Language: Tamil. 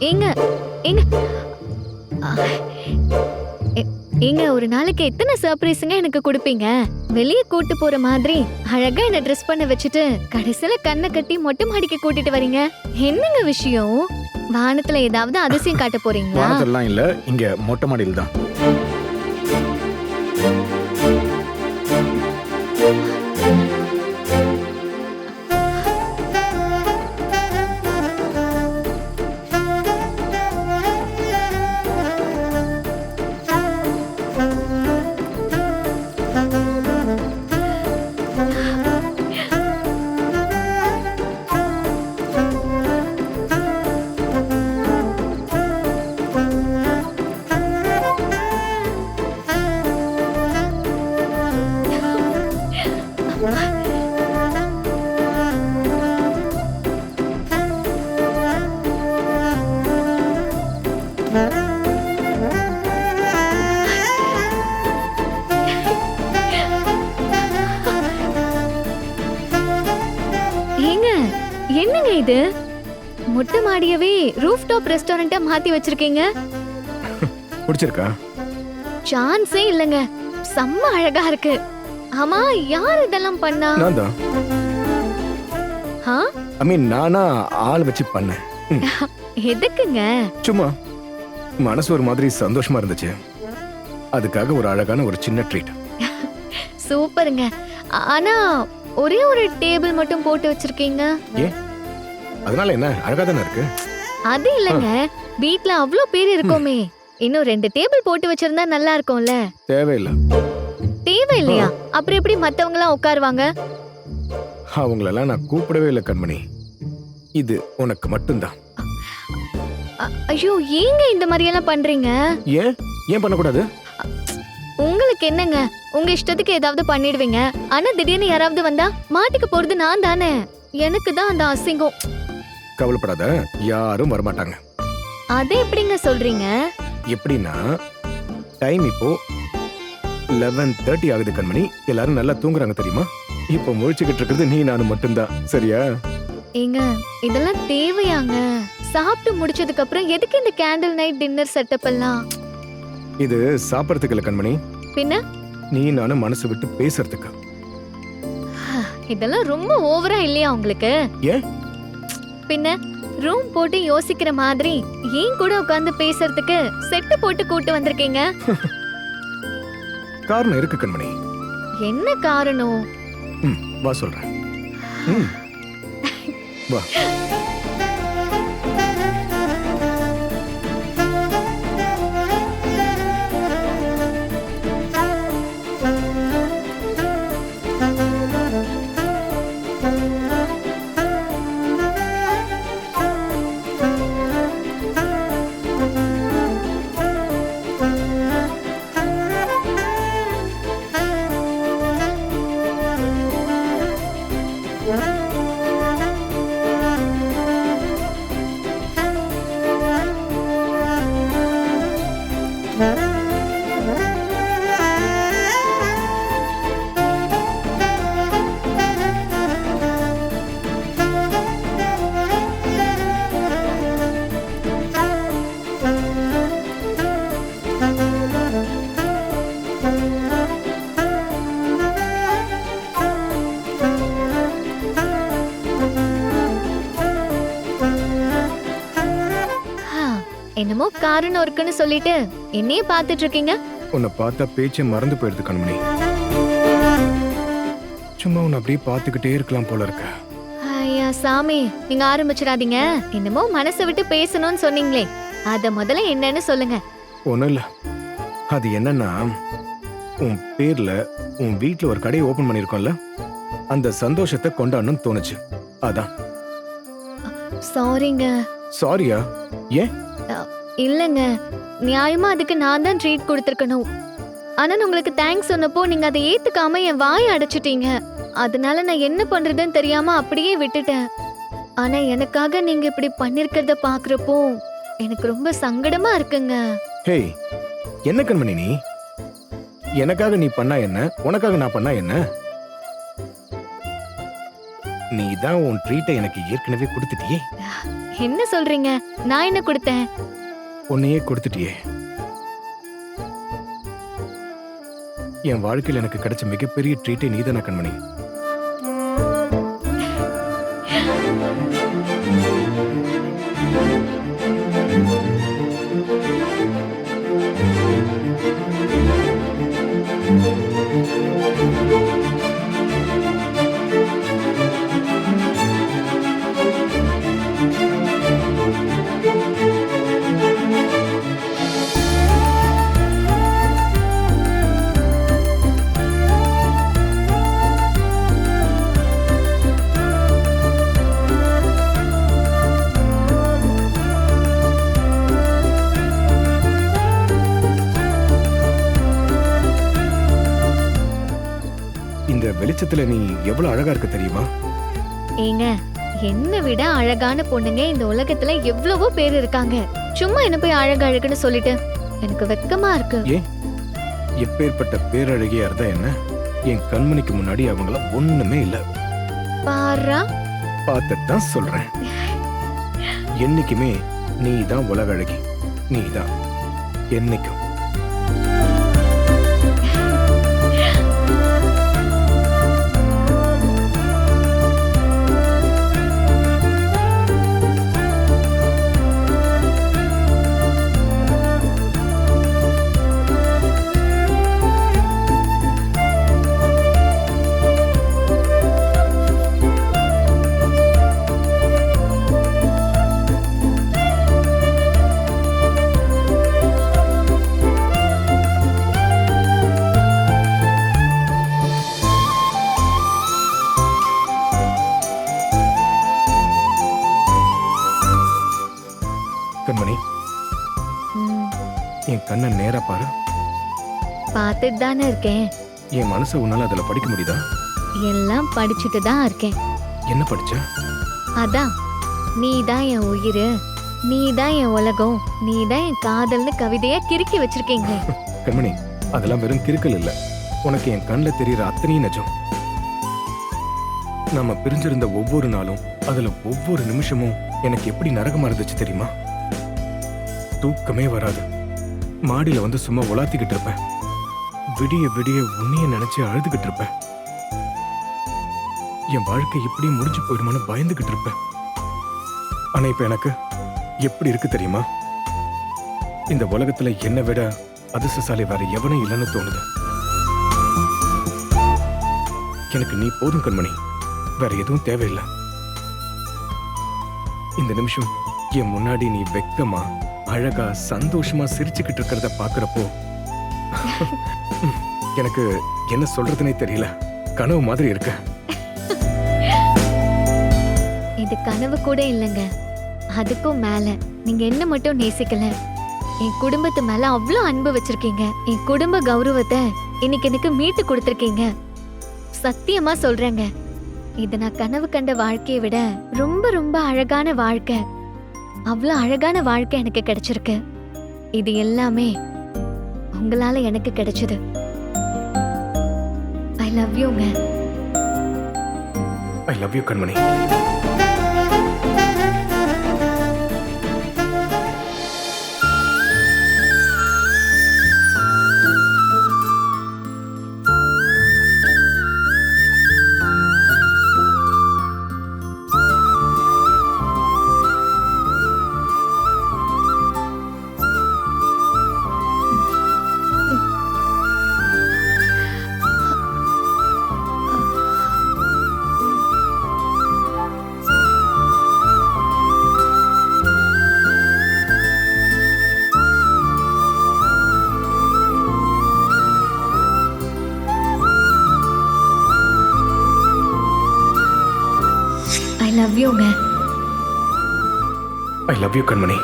ஏங்க ஏங்க ஆ, ஏ- ஏங்க ஒரு நாளைக்கு எத்தனை சர்ப்ரைஸுங்க எனக்கு கொடுப்பீங்க? வெளிய கூட்டு போற மாதிரி அழகா என்ன ட்ரெஸ் பண்ண வச்சுட்டு கடைசியில கண்ணை கட்டி மொட்டை மாடிக்கு கூட்டிட்டு வரீங்க. என்னங்க விஷயம்? வானத்துல ஏதாவது அதிசயம் காட்ட போறீங்களா? வானத்தெல்லாம் இல்ல, இங்க மொட்டை மாடியில் தான். ஏங்க என்னங்க இது? மொட்டை மாடியவே ரூஃப் டாப் ரெஸ்டாரண்டா மாத்தி வச்சிருக்கீங்க. பிடிச்சிருக்கா? சான்ஸே இல்லங்க. செம்ம அழகா இருக்கு. ஆமா, யார் இதெல்லாம் பண்ணா? நான் தான். ஆ? நானா ஆள் வச்சு பண்ணேன். எதுக்குங்க? சும்மா மனசு ஒரு மாதிரி சந்தோஷமா இருந்துச்சு. அதுக்காக ஒரு அழகான ஒரு சின்ன ட்ரீட். சூப்பருங்க. ஆனா ஒரே ஒரு டேபிள் மட்டும் போட்டு வச்சிருக்கீங்க. ஏன்? அதனால என்ன? அழகா தானே இருக்கு. அது இல்லங்க, வீட்ல அவ்ளோ பேர் இருக்கோமே, இன்னும் 2 டேபிள் போட்டு வச்சிருந்தா நல்லா இருக்கும்ல. தேவையில்லை. தேவை இல்லையா? அப்புறம் எப்படி மத்தவங்க எல்லாம் உட்காருவாங்க? அவங்களெல்லாம் நான் கூப்பிடவே இல்லை கண்மணி. இது உனக்கு மட்டும்தான். ஐயோ, ஏங்க இந்த மாதிரி எல்லாம் பண்றீங்க? ஏன் ஏன் பண்ணக்கூடாது? உங்களுக்கு என்னங்க, உங்க இஷ்டத்துக்கு ஏதாவது பண்ணிடுவீங்க. ஆனா திடீர்னு யாராவது வந்தா மாட்டிக்க போறது நான் தானே. எனக்கு தான் அந்த அசிங்கம். கவலைப்படாத, யாரும் வரமாட்டாங்க. அது எப்படிங்க சொல்றீங்க? எப்படின்னா, டைம் இப்போ 11:30 ஆகுது கண்மணி. எல்லாரும் நல்லா தூங்குறாங்க தெரியுமா? இப்போ முழிச்சுக்கிட்டு இருக்கிறது நீ நானும் மட்டும்தான். சரியா? ஏங்க இதெல்லாம் தேவையாங்க? சாப்பிட்டு முடிச்சதுக்கு அப்புறம் எதுக்கு இந்த கேண்டில் நைட் டின்னர் செட்டப் எல்லாம்? இது சாப்பிடறதுக்கு இல்ல கண்மணி, பின்ன நீ நானும் மனசு விட்டு பேசுறதுக்கு. இதெல்லாம் ரொம்ப ஓவரா இல்லையா உங்களுக்கு? ஏன்? பின்ன ரூம் போட்டு யோசிக்கிற மாதிரி ஏன் கூட உட்கார்ந்து பேசுறதுக்கு செட்டு போட்டு கூட்டு வந்திருக்கீங்க. காரணம் இருக்கு கண்மணி. என்ன காரணம்? வா சொல்றேன். வா. என்னமோ காரணம் இருக்குன்னு சொல்லிட்டு என்னையே பாத்துட்டு இருக்கீங்க. உன்னை பார்த்தா பேச்சே மறந்து போயிடுது கண்மணி. சும்மா உன்னை அப்படியே பார்த்துக்கிட்டே இருக்கலாம் போல இருக்க. ஐயா சாமி, நீங்க ஆரம்பிச்சிடாதீங்க. என்னமோ மனசை விட்டு பேசணும்னு சொன்னீங்களே, அத முதல்ல என்னன்னு சொல்லுங்க. ஒண்ணும் இல்ல. அது என்னன்னா, உன் பேர்ல உன் வீட்ல ஒரு கடையை ஓபன் பண்ணிருக்கோம்ல, அந்த சந்தோஷத்தை கொண்டாடணும்னு தோணுச்சு. அதான். சாரிங்க. சாரியா? ஏன்? இல்லங்க, நியாயமா அதுக்கு நான் தான் ட்ரீட் கொடுத்திருக்கணும். ஆனா நான் உங்களுக்கு தேங்க்ஸ் சொன்னப்போ நீங்க அதை ஏத்துக்காம என் வாயை அடைச்சிட்டீங்க. அதனால நான் என்ன பண்றதுன்னு தெரியாம அப்படியே விட்டுட்டேன். ஆனா எனக்காக நீங்க இப்படி பண்ணிருக்கிறத பாக்குறப்போ எனக்கு ரொம்ப சங்கடமா இருக்குங்க. ஹேய், என்ன கண்மணி நீ? எனக்காக நீ பண்ணா என்ன, உனக்காக நான் பண்ணா என்ன? நீ தான் உன் ட்ரீட்டை எனக்கு ஏற்கனவே கொடுத்துட்டியே. என்ன சொல்றீங்க? நான் என்ன கொடுத்தேன்? உன்னையே கொடுத்துட்டியே. என் வாழ்க்கையில் எனக்கு கிடைச்ச மிகப்பெரிய ட்ரீட்டே நீதான கண்மணி. இந்த வெளிச்சத்துல நீ எவ்வளவு அழகா இருக்க தெரியுமா? ஏங்க, என்னை விட அழகான பொண்ணுங்க இந்த உலகத்துல எவ்வளவோ பேர் இருக்காங்க. சும்மா என்ன போய் அழகுன்னு சொல்லிட்டு எனக்கு வெக்கமா இருக்கு. ஏன் எப்பேற்பட்ட பேரழகியா இருந்தா என்ன? என் கண்மணிக்கு முன்னாடி அவங்கள ஒண்ணுமே இல்ல. பாரா, பார்த்துட்டு தான் சொல்றேன். என்னைக்குமே நீ தான் உலக அழகி. நீ தான் என்னைக்கும். கண்மணி, ம், என் கண்ணை நேரா பாரு. பார்த்துட்டு தானே இருக்கேன். என் மனசை உன்னால அதுல படிக்க முடியுதா? எல்லாம் படிச்சுட்டு தான் இருக்கேன். என்ன படிச்ச? அதான், நீ தான் என் உயிர், நீ தான் என் உலகம், நீ தான் என் காதல்னு கவிதையா கிறுக்கி வச்சிருக்கீங்க. கண்மணி, அதெல்லாம் வெறும் கிறுக்கல் இல்ல. உனக்கு என் கண்ணில் தெரியற அத்தனையும் நிஜம். நாம பிரிஞ்சிருந்த ஒவ்வொரு நாளும், அதுல ஒவ்வொரு நிமிஷமும் எனக்கு எப்படி நரகமா இருந்துச்சு தெரியுமா? தூக்கமே வராது. மாடியில வந்து சும்மா உலாத்திக்கிட்டு இருப்பேன். விடிய விடிய உன்னைய நினைச்சு அழுதுகிட்டு இருப்பேன். என் வாழ்க்கை இப்படி முடிஞ்சு போயிடுமான்னு பயந்துகிட்டு இருப்பேன். ஆனா இப்ப எனக்கு எப்படி இருக்கு தெரியுமா? இந்த உலகத்துல என்னை விட அதிர்ஷ்டசாலி வேற எவனும் இல்லைன்னு தோணுது. எனக்கு நீ போதும் கண்மணி, வேற எதுவும் தேவையில்லை. இந்த நிமிஷம் என் முன்னாடி நீ வெக்கமா அழகா சந்தோஷமா சிரிச்சுக்கிட்டு இருக்கிறத பாக்குறப்போ எனக்கு என்ன சொல்றதுனே தெரியல. கனவு மாதிரி இருக்க. இது கனவு கூட இல்லைங்க, அதுக்கும் மேல நீங்க என்ன மட்டும் நேசிக்கல, என் குடும்பத்து மேல அவ்வளோ அன்பு வச்சிருக்கீங்க. என் குடும்ப கௌரவத்தை இன்னைக்கு எனக்கு மீட்டு கொடுத்திருக்கீங்க. சத்தியமா சொல்றேங்க, இது நான் கனவு கண்ட வாழ்க்கையை விட ரொம்ப ரொம்ப அழகான வாழ்க்கை. அவ்வளோ அழகான வாழ்க்கை எனக்கு கிடைச்சிருக்கு. இது எல்லாமே உங்களால எனக்கு கிடைச்சது. ஐ லவ் யூங்க. I love you Kanmani. I love யூங்க. I love you Kanmani.